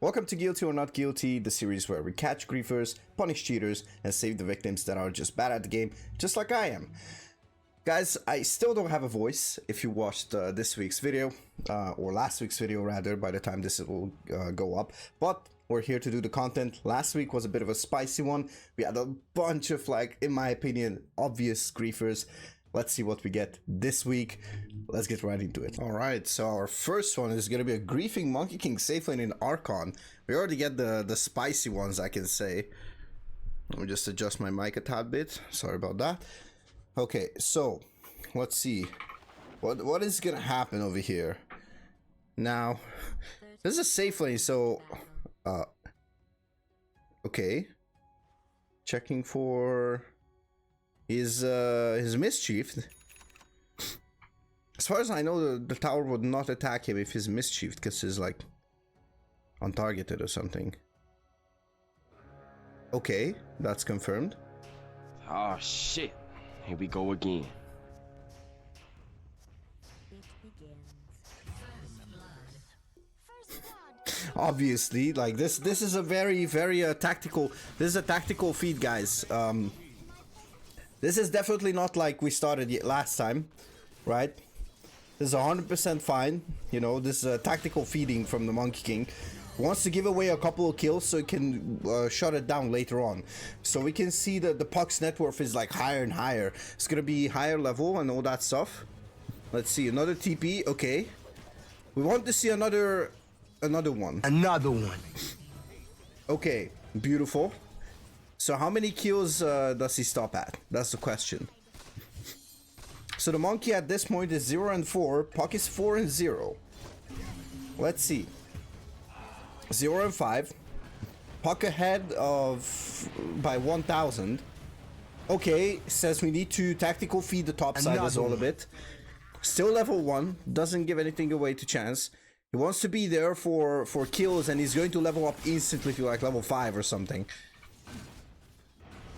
Welcome to Guilty or Not Guilty, the series where we catch griefers, punish cheaters, and save the victims that are just bad at the game, just like I am. Guys, I still don't have a voice if you watched this week's video, or last week's video rather, by the time this will go up, but we're here to do the content. Last week was a bit of a spicy one. We had a bunch of, like, in my opinion, obvious griefers. Let's see what we get this week. Let's get right into it. Alright, so our first one is going to be a griefing Monkey King safe lane in Archon. We already get the spicy ones, I can say. Let me just adjust my mic a tad bit. Sorry about that. Okay, so let's see. What is going to happen over here? Now, this is a safe lane, so... okay. Checking for... his mischief. As far as I know, the tower would not attack him if he's mischief, because he's like untargeted or something. Okay, that's confirmed. Oh shit, here we go again. Obviously, like this is a very tactical. This is a tactical feat, guys. This is definitely not like we started last time, right? This is 100% fine. You know, this is a tactical feeding from the Monkey King. He wants to give away a couple of kills so he can shut it down later on. So we can see that the Puck's net worth is like higher and higher. It's gonna be higher level and all that stuff. Let's see, another TP. Okay, we want to see another one. Another one. Okay, beautiful. So how many kills does he stop at? That's the question. So the monkey at this point is 0 and 4. Puck is 4 and 0. Let's see. 0 and 5. Puck ahead of by 1,000. Okay, says we need to tactical feed the top side as well a bit. Still level 1. Doesn't give anything away to chance. He wants to be there for kills, and he's going to level up instantly to like level 5 or something.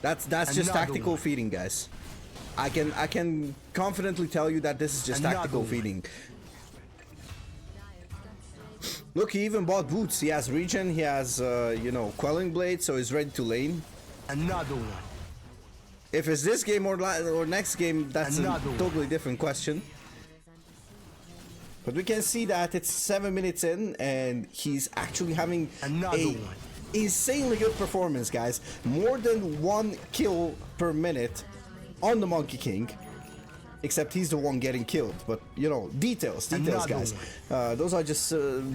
That's just tactical feeding, guys. I can confidently tell you that this is just tactical feeding. Look, he even bought boots. He has regen. He has you know, quelling blade, so he's ready to lane. Another one. If it's this game or next game, that's a totally different question. But we can see that it's 7 minutes in, and he's actually having insanely good performance, guys. More than 1 kill per minute on the Monkey King, except he's the one getting killed. But you know, details guys. Those are just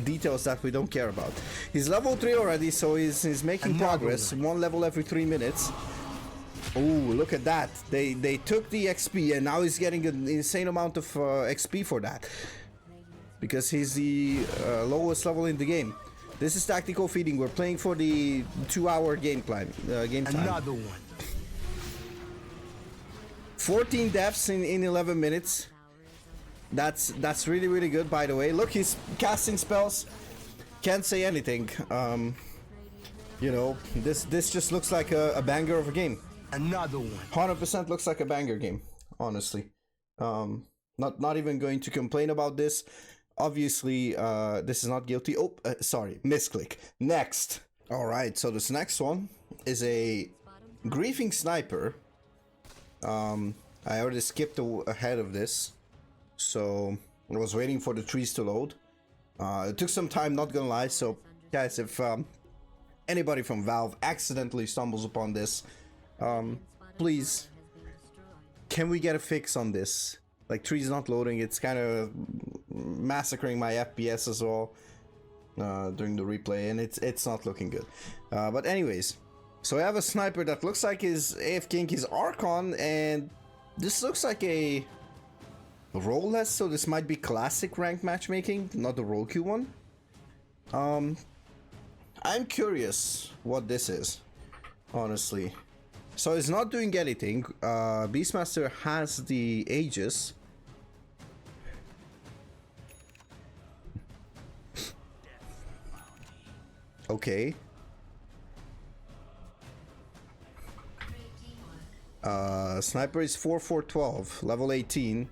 details that we don't care about. He's level 3 already, so he's making progress. 1 level every 3 minutes. Oh, look at that. They took the XP, and now he's getting an insane amount of XP for that, because he's the lowest level in the game. This is tactical feeding. We're playing for the 2-hour game time. Another one. 14 deaths in 11 minutes. That's really good, by the way. Look, he's casting spells. Can't say anything. You know, this just looks like a banger of a game. Another one. 100% looks like a banger game, honestly. Not even going to complain about this. Obviously, this is not guilty. Oh, sorry, misclick. Next. All right, so this next one is a griefing sniper. I already skipped ahead of this, so I was waiting for the trees to load. It took some time, not gonna lie. So, guys, if anybody from Valve accidentally stumbles upon this, please, can we get a fix on this? Like, trees not loading, it's kind of massacring my FPS as well during the replay, and it's not looking good. But anyways, so I have a sniper that looks like his AFKing his Archon, and this looks like a role-less, so this might be classic ranked matchmaking, not the role queue one. I'm curious what this is, honestly. So he's not doing anything. Beastmaster has the Aegis. Okay. Sniper is 4-4-12, level 18.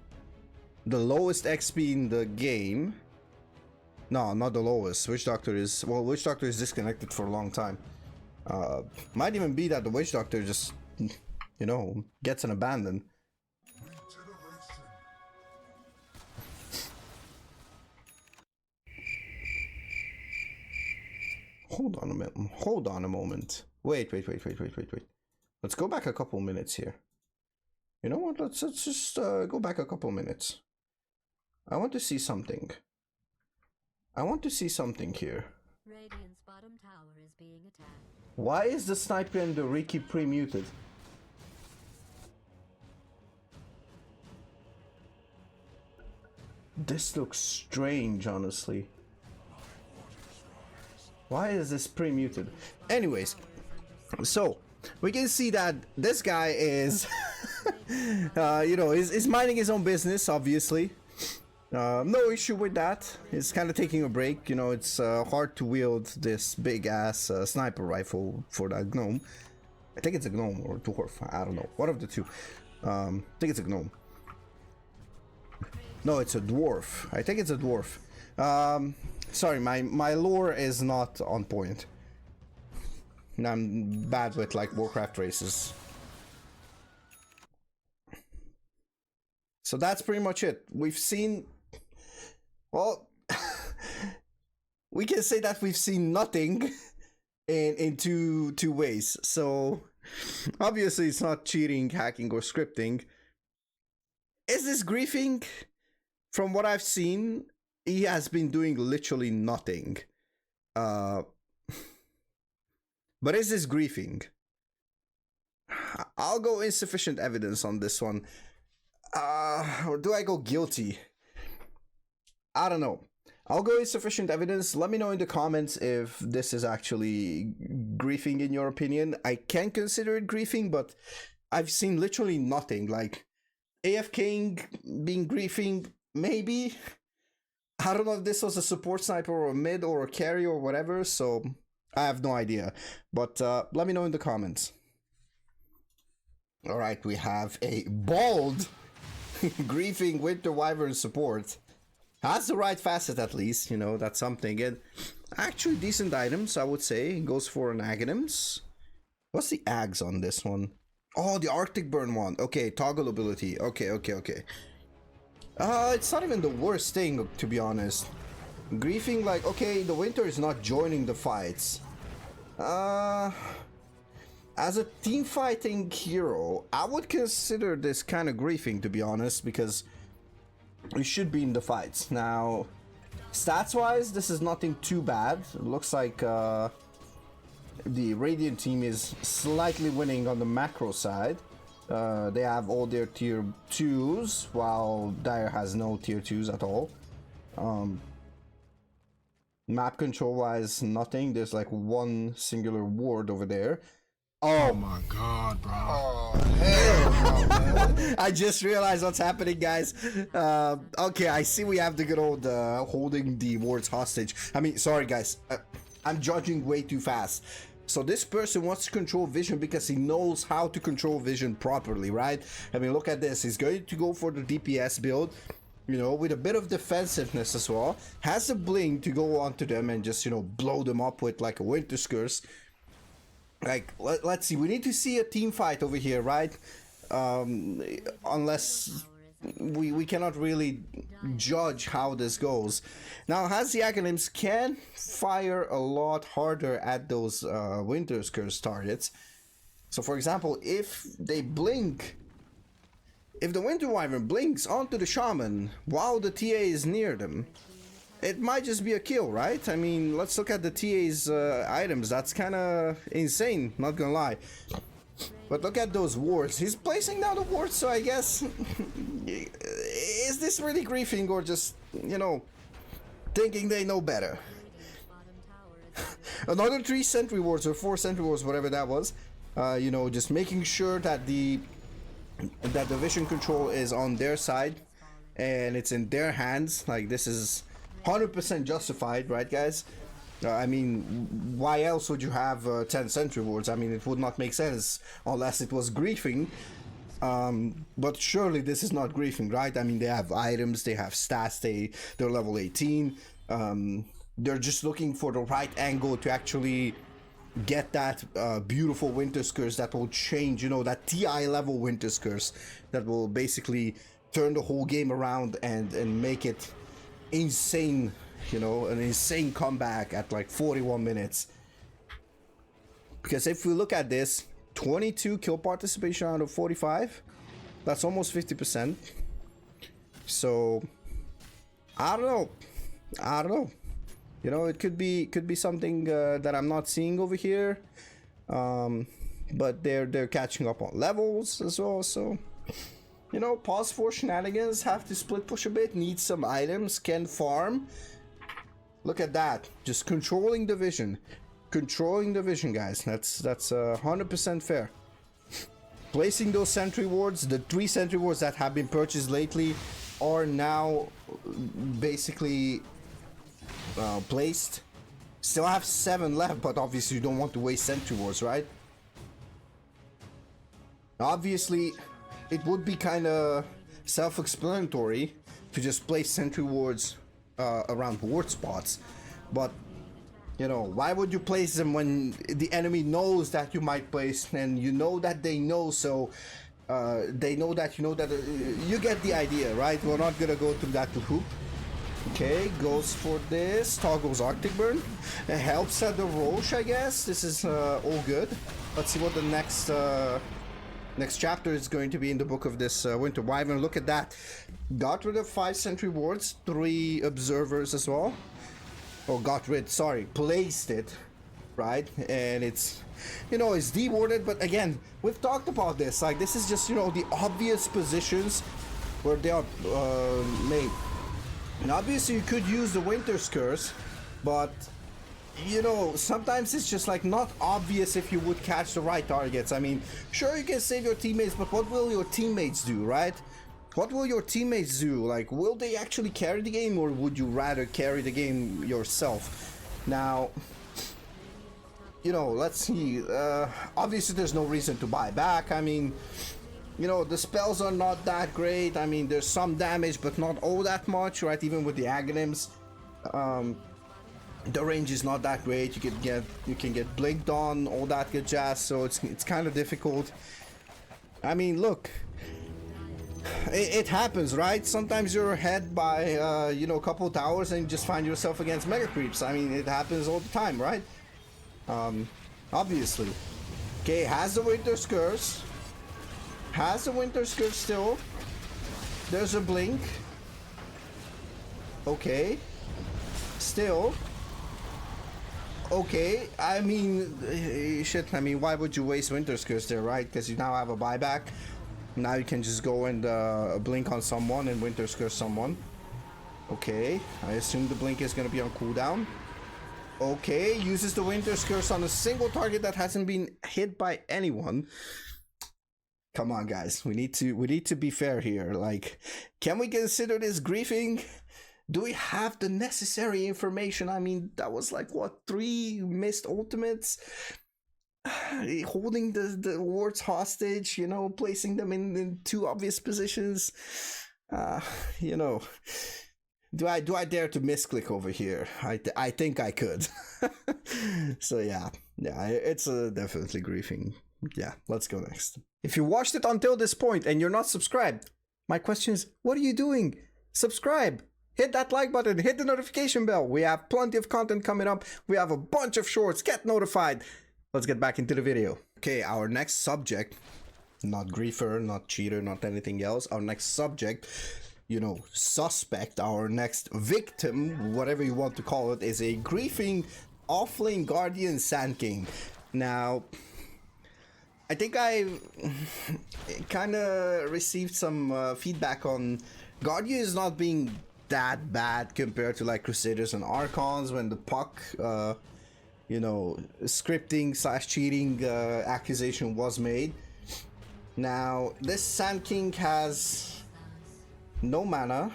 The lowest XP in the game. No, not the lowest. Witch Doctor is... Well, Witch Doctor is disconnected for a long time. Might even be that the Witch Doctor just, you know, gets an abandon. Hold on a minute. Hold on a moment. Wait. Let's go back a couple minutes here. You know what? Let's just go back a couple minutes. I want to see something. I want to see something here. Radiant's bottom tower is being attacked. Why is the sniper and the Riki pre-muted? This looks strange, honestly. Why is this pre-muted? Anyways, so we can see that this guy is, you know, is minding his own business, obviously. No issue with that. He's kind of taking a break. You know, it's hard to wield this big ass sniper rifle for that gnome. I think it's a gnome or a dwarf. I don't know. One of the two. I think it's a gnome. No, it's a dwarf. I think it's a dwarf. Sorry, my lore is not on point. I'm bad with like Warcraft races. So that's pretty much it. We've seen, well, we can say that we've seen nothing in two ways. So obviously it's not cheating, hacking, or scripting. Is this griefing? From what I've seen, he has been doing literally nothing. But is this griefing? I'll go insufficient evidence on this one. Or do I go guilty? I don't know. I'll go insufficient evidence. Let me know in the comments if this is actually griefing in your opinion. I can consider it griefing, but I've seen literally nothing. Like AFKing being griefing, maybe. I don't know if this was a support sniper or a mid or a carry or whatever, so I have no idea. But let me know in the comments. Alright, we have a bald griefing Winter Wyvern support. Has the right facet at least, you know, that's something. And actually decent items, I would say. Goes for an Aghanims. What's the Ags on this one? Oh, the Arctic Burn one. Okay, toggle ability. Okay. It's not even the worst thing, to be honest. Griefing, like, okay, the Winter is not joining the fights. As a team fighting hero, I would consider this kind of griefing, to be honest, because you should be in the fights. Now, stats-wise, this is nothing too bad. It looks like the Radiant team is slightly winning on the macro side. They have all their tier 2s, while Dire has no tier 2s at all. Map control-wise, nothing. There's like one singular ward over there. Oh my god, bro. Oh, hell no, man. I just realized what's happening, guys. Okay, I see we have the good old holding the wards hostage. I mean, sorry, guys. I'm judging way too fast. So this person wants to control vision because he knows how to control vision properly, right? I mean, look at this. He's going to go for the DPS build, you know, with a bit of defensiveness as well. Has a bling to go onto them and just, you know, blow them up with like a Winter's Curse. Like, let's see. We need to see a team fight over here, right? Unless we cannot really judge how this goes. Now, has the Aghanims can fire a lot harder at those Winter's Curse targets. So, for example, if they blink, if the Winter Wyvern blinks onto the Shaman while the TA is near them, it might just be a kill, right? I mean, let's look at the TA's items. That's kind of insane, not gonna lie. But look at those wards. He's placing down the wards, so I guess... is this really griefing or just, you know, thinking they know better? Another 3 sentry wards or 4 sentry wards, whatever that was. You know, just making sure that the vision control is on their side and it's in their hands. Like, this is 100% justified, right, guys? I mean, why else would you have 10 sentry wards? I mean, it would not make sense unless it was griefing. But surely this is not griefing, right? I mean, they have items, they have stats, they're level 18. They're just looking for the right angle to actually get that beautiful Winter's Curse that will change, you know, that TI level Winter's Curse that will basically turn the whole game around and make it insane, you know, an insane comeback at like 41 minutes. Because if we look at this, 22 kill participation out of 45, that's almost 50%. So I don't know. You know, it could be something that I'm not seeing over here, but they're catching up on levels as well. So, you know, pause for shenanigans, have to split push a bit, need some items, can farm. Look at that, just controlling the vision, guys. That's 100% fair. Placing those sentry wards, the 3 sentry wards that have been purchased lately are now basically placed. Still have 7 left, but obviously you don't want to waste sentry wards, right? Obviously it would be kind of self-explanatory to just place sentry wards around ward spots, but you know, why would you place them when the enemy knows that you might place, and you know that they know, so they know that you know that you get the idea, right? We're not gonna go through that hoop. Okay, goes for this, toggles Arctic Burn. It helps at the Roche, I guess. This is all good. Let's see what the next chapter is going to be in the book of this Winter Wyvern. Look at that. Got rid of 5 sentry wards, 3 observers as well. Oh, placed it, right? And it's, you know, it's dewarded, but again, we've talked about this. Like, this is just, you know, the obvious positions where they are made. And obviously you could use the Winter's Curse, but you know, sometimes it's just like not obvious if you would catch the right targets. I mean, sure, you can save your teammates, but what will your teammates do, right? What will your teammates do? Like, will they actually carry the game, or would you rather carry the game yourself? Now, you know, let's see. Obviously there's no reason to buy back. I mean, you know, the spells are not that great. I mean, there's some damage, but not all that much, right? Even with the Aghanims, the range is not that great. You can get blinked on, all that good jazz. So it's kind of difficult. I mean, look, it happens, right? Sometimes you're ahead by you know, a couple of towers and you just find yourself against mega creeps. I mean, it happens all the time, right? Obviously. Okay, has the Winter's Curse. Has the Winter's Curse still. There's a blink. Okay. Still. Okay. I mean, shit. I mean, why would you waste Winter's Curse there, right? Because you now have a buyback. Now you can just go and blink on someone and Winter's Curse someone. Okay. I assume the blink is going to be on cooldown. Okay. Uses the Winter's Curse on a single target that hasn't been hit by anyone. Come on, guys. We need to be fair here. Like, can we consider this griefing? Do we have the necessary information? I mean, that was like, what, 3 missed ultimates? Holding the wards hostage, you know, placing them in 2 obvious positions. You know, do I dare to misclick over here? I think I could. So yeah, it's definitely griefing. Yeah, let's go next. If you watched it until this point and you're not subscribed, my question is, what are you doing? Subscribe, hit that like button, hit the notification bell. We have plenty of content coming up. We have a bunch of shorts. Get notified. Let's get back into the video. Okay, our next subject, not griefer, not cheater, not anything else. Our next subject, you know, suspect, our next victim, whatever you want to call it, is a griefing offlane Guardian Sand King. Now, I think I kind of received some feedback on Guardians not being that bad compared to like Crusaders and Archons when the puck, you know, scripting / cheating accusation was made. Now, this Sand King has no mana.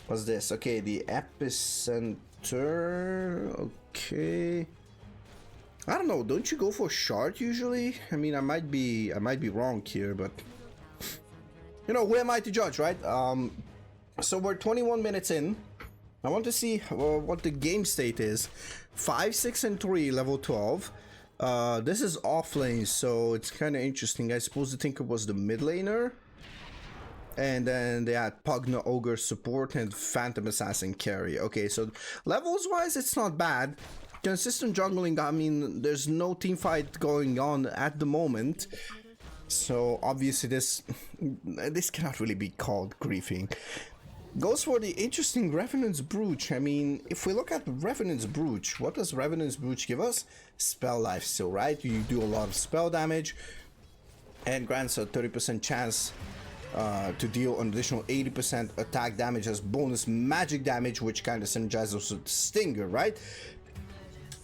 What's this? Okay, the Epicenter. Okay. I don't know, don't you go for shard usually? I mean, I might be wrong here, but you know, who am I to judge, right? So we're 21 minutes in. I want to see what the game state is. 5, 6, and 3, level 12. This is off lane, so it's kind of interesting. I suppose the Tinker was the mid laner. And then they had Pugna Ogre support and Phantom Assassin carry. Okay, so levels wise, it's not bad. Consistent jungling, I mean, there's no team fight going on at the moment. So obviously this cannot really be called griefing. Goes for the interesting Revenant's Brooch. I mean, if we look at Revenant's Brooch, what does Revenant's Brooch give us? Spell life still, right? You do a lot of spell damage and grants a 30% chance to deal an additional 80% attack damage as bonus magic damage, which kind of synergizes with Stinger, right?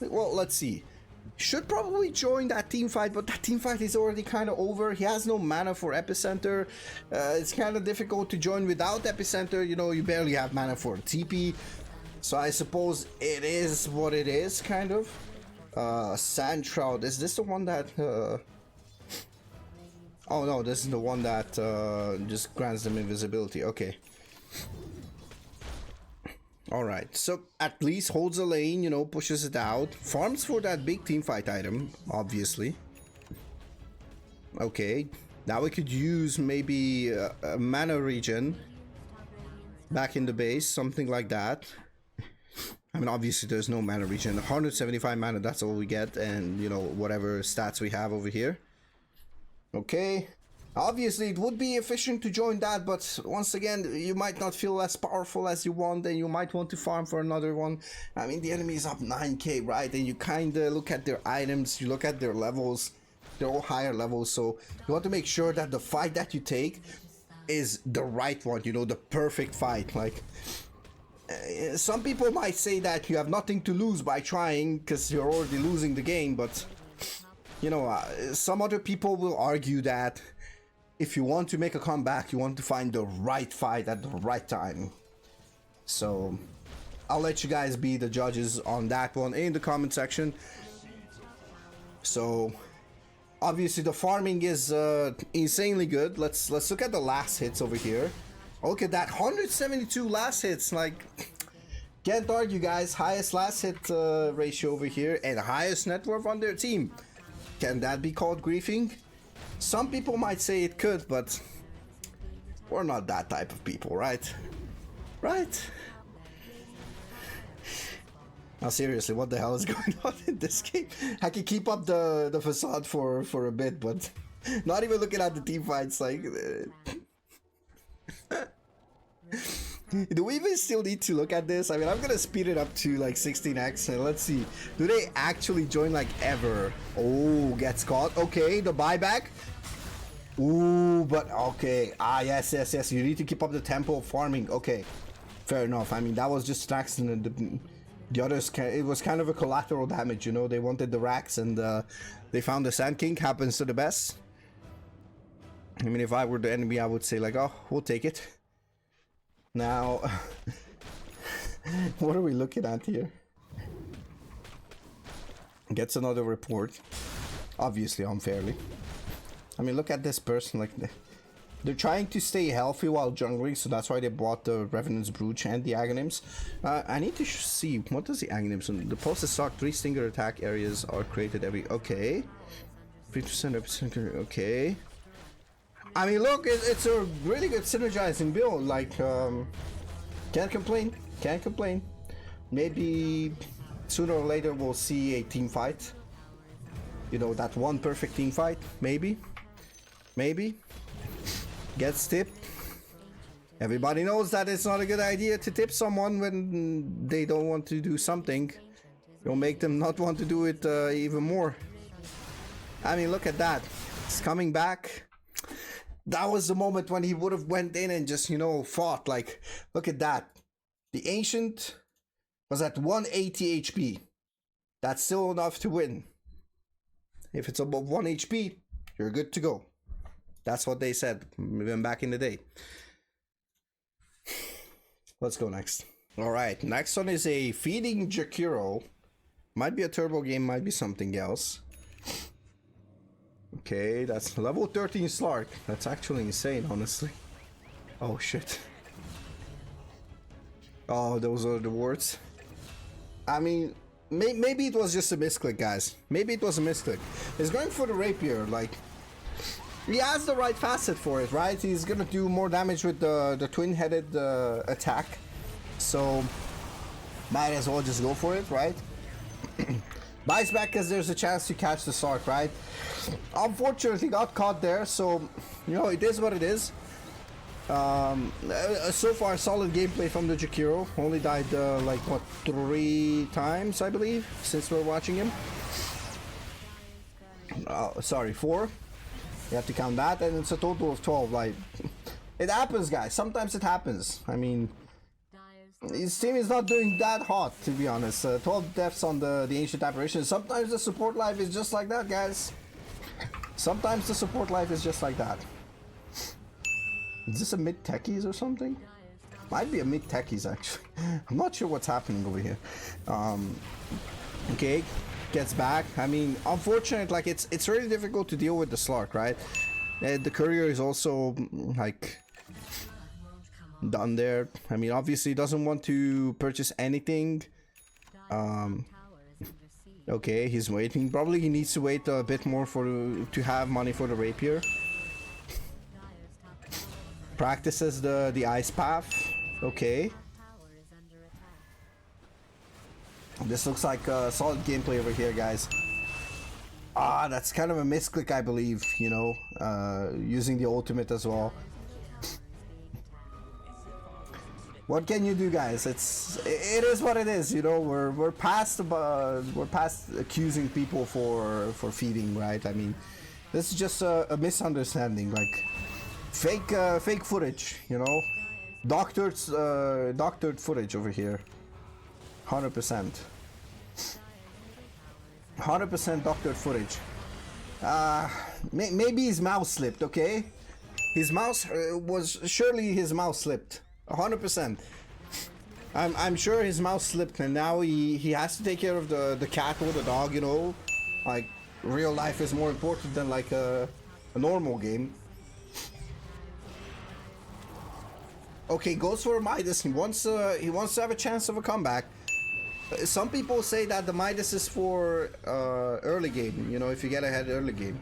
Well, let's see. Should probably join that team fight, but that team fight is already kind of over. He has no mana for Epicenter. It's kind of difficult to join without Epicenter. You know, you barely have mana for TP. So I suppose it is what it is, kind of. Sand Shroud. Is this the one that... Oh no, this is the one that just grants them invisibility. Okay. Alright, so at least holds a lane, you know, pushes it out. Farms for that big teamfight item, obviously. Okay, now we could use maybe a mana regen back in the base, something like that. I mean, obviously there's no mana regen. 175 mana, that's all we get, and, you know, whatever stats we have over here. Okay. Obviously, it would be efficient to join that, but once again, you might not feel as powerful as you want, and you might want to farm for another one. I mean, the enemy is up 9k, right? And you kind of look at their items, you look at their levels, they're all higher levels, so you want to make sure that the fight that you take is the right one, you know, the perfect fight. Like, some people might say that you have nothing to lose by trying, because you're already losing the game, but, you know, some other people will argue that if you want to make a comeback, you want to find the right fight at the right time. So I'll let you guys be the judges on that one in the comment section. So obviously the farming is insanely good. Let's look at the last hits over here. Look at that, 172 last hits. Like, can't argue, guys. Highest last hit ratio over here and highest net worth on their team. Can that be called griefing? Some people might say it could, but we're not that type of people, right? Right? Now seriously, what the hell is going on in this game? I can keep up the facade for a bit, but not even looking at the team fights, like... Do we even still need to look at this? I mean, I'm gonna speed it up to like 16x and let's see. Do they actually join like ever? Oh, gets caught. Okay, the buyback. Ooh, but okay. Ah, yes. You need to keep up the tempo of farming. Okay, fair enough. I mean, that was just an accident. The others, it was kind of a collateral damage, you know. They wanted the racks and they found the Sand King. Happens to the best. I mean, if I were the enemy, I would say like, oh, we'll take it. Now, what are we looking at here? Gets another report, obviously unfairly. I mean, look at this person, like, they're trying to stay healthy while jungling, so that's why they bought the Revenant's Brooch and the Aghanims. I need to see, what does the Aghanims do? The post stock 3 stinger attack areas are created every, okay. 3% okay. I mean, look, it's a really good synergizing build. Like, can't complain. Maybe sooner or later we'll see a team fight. You know, that one perfect team fight. Maybe. Gets tipped. Everybody knows that it's not a good idea to tip someone when they don't want to do something. You'll make them not want to do it even more. I mean, look at that. It's coming back. That was the moment when he would have went in and just, you know, fought. Like, look at that. The Ancient was at 180 HP. That's still enough to win. If it's above 1 HP, you're good to go. That's what they said, even back in the day. Let's go next. Alright, next one is a Feeding Jakiro. Might be a turbo game, might be something else. Okay, that's level 13 Slark. That's actually insane, honestly. Oh shit. Oh, those are the words. I mean, maybe it was just a misclick, guys. Maybe it was a misclick. He's going for the rapier, like... He has the right facet for it, right? He's gonna do more damage with the twin-headed attack. So, might as well just go for it, right? Buys back because there's a chance to catch the Sark, right? Unfortunately, got caught there, so, you know, it is what it is. So far, solid gameplay from the Jakiro. Only died, like, what, 3 times, I believe, since we're watching him. Sorry, 4. You have to count that, and it's a total of 12. Like, it happens, guys. Sometimes it happens. I mean, his team is not doing that hot, to be honest. 12 deaths on the Ancient Apparition. Sometimes the support life is just like that, guys. Sometimes the support life is just like that. Is this a mid-techies or something? Might be a mid-techies, actually. I'm not sure what's happening over here. Okay. Gets back. I mean, unfortunate, like it's really difficult to deal with the Slark, right? The courier is also like done there. I mean, obviously doesn't want to purchase anything. Okay, he's waiting. Probably he needs to wait a bit more to have money for the rapier. Practices the ice path. Okay. This looks like a solid gameplay over here, guys. Ah, that's kind of a misclick, I believe, you know, using the ultimate as well. What can you do, guys? It is what it is, you know. We're past accusing people for feeding, right? I mean, this is just a misunderstanding, like fake footage, you know, doctored footage over here. 100%. 100% doctored footage. Maybe his mouse slipped, okay? His mouse surely his mouse slipped. 100%. I'm sure his mouse slipped, and now he has to take care of the cat or the dog, you know? Like, real life is more important than like a normal game. Okay, goes for a Midas. He wants to have a chance of a comeback. Some people say that the Midas is for early game, you know, if you get ahead early game.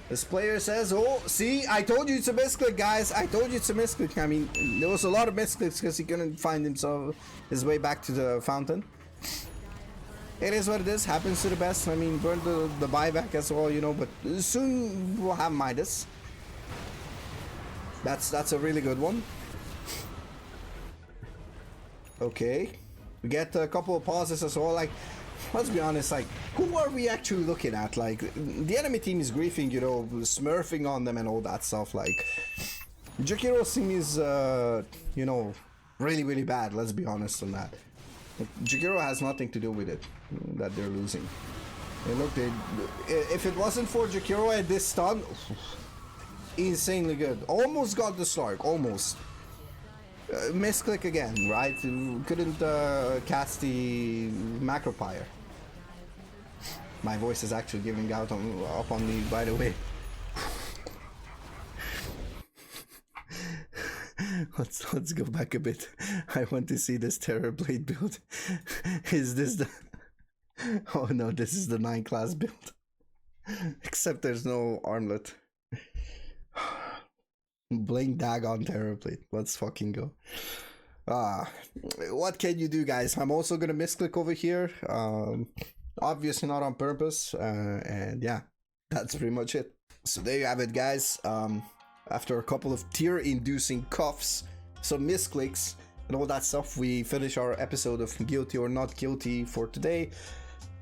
This player says, oh, see, I told you it's a misclick, guys. I told you it's a misclick. I mean, there was a lot of misclicks because he couldn't find his way back to the fountain. It is what it is. Happens to the best. I mean, burn the buyback as well, you know, but soon we'll have Midas. That's a really good one. Okay, we get a couple of pauses as well. Like, let's be honest, like, who are we actually looking at? Like, the enemy team is griefing, you know, smurfing on them and all that stuff. Like, Jakiro's team is, you know, really bad. Let's be honest on that. Jakiro has nothing to do with it that they're losing. And look, if it wasn't for Jakiro at this stun, insanely good. Almost got the Slark, almost. Misclick again, right? Couldn't cast the Macropire. My voice is actually giving out up on me, by the way. Let's go back a bit. I want to see this Terrorblade build. Is this the... Oh no, this is the 9 class build. Except there's no armlet. Blink Dagon Terrorblade. Let's fucking go. What can you do, guys? I'm also gonna misclick over here. Obviously not on purpose. And yeah, that's pretty much it. So there you have it, guys. After a couple of tear-inducing coughs, some misclicks, and all that stuff, we finish our episode of Guilty or Not Guilty for today.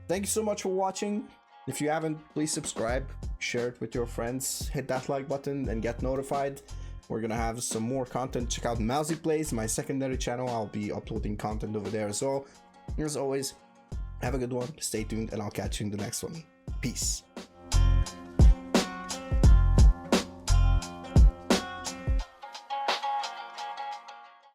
Thank you so much for watching. If you haven't, please subscribe, share it with your friends, hit that like button, and get notified. We're gonna have some more content. Check out Mousy Plays, my secondary channel. I'll be uploading content over there as well. As always, have a good one, stay tuned, and I'll catch you in the next one. Peace.